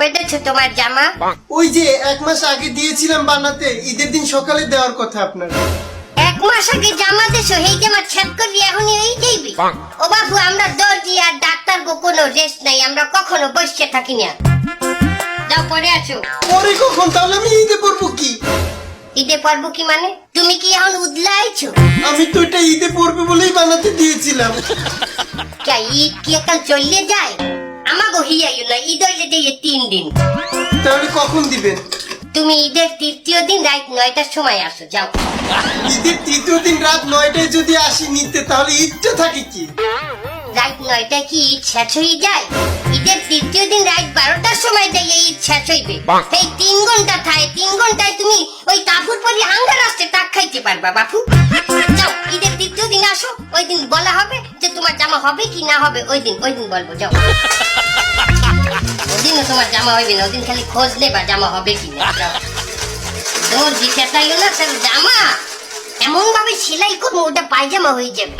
কবে দেছো তোমার জামা? ওই যে 1 মাস আগে দিয়েছিলাম বানাতে, ঈদের দিন সকালে দেওয়ার কথা আপনার। 1 মাস আগে জামা দেছো, এই জামা ছেদ করবি এখনই এই দিবি? ও বাবু, আমরা দর্জি আর ডাক্তার গো কোনো রেস্ট নাই, আমরা কখনো বসে থাকি না। যাও পরে আছো। পরে কখন? তাহলে আমি ঈদে পরবো কি? ঈদে পারবো কি মানে? তুমি কি এখন উদলাইছো? আমি তো এটা ঈদে পরবে বলেই বানাতে দিয়েছিলাম। কে ঈদ কি এখন চলে যায়? আমাগো হিয়াইও না, ঈদ হইলে দিয়ে 3 দিন। তাহলে কখন দিবেন? তুমি ঈদের 3য় দিন রাত 9টার সময় আসো, যাও। ঈদের 3য় দিন রাত 9টায় যদি আসি নিতে, তাহলে ঈদটা থাকে কি? রাত 9টায় কি ঈদ শেষ হয়ে যায়? ঈদের 3য় দিন রাত 12টার সময় দেয় ঈদ শেষ হইবে। এই 3 ঘন্টা থাকে, 3 ঘন্টায় তুমি ওই কাপড় পরি হাঙ্গার আসতে টাক খাইতে পারবা বাপু। যাও, ঈদের 3য় দিন আসো, ওই দিন বলা হবে যে তোমার জামা হবে কি না হবে, ওই দিন বলবো, যাও। ওদিনও তোমার জামা হইবে না, ওদিন খালি খোঁজ নেবা জামা হবে কি না, যাও। তোর দিশাটাইও না, জামা এমন ভাবে সেলাই করবো ওটা পায়জামা হয়ে যাবে।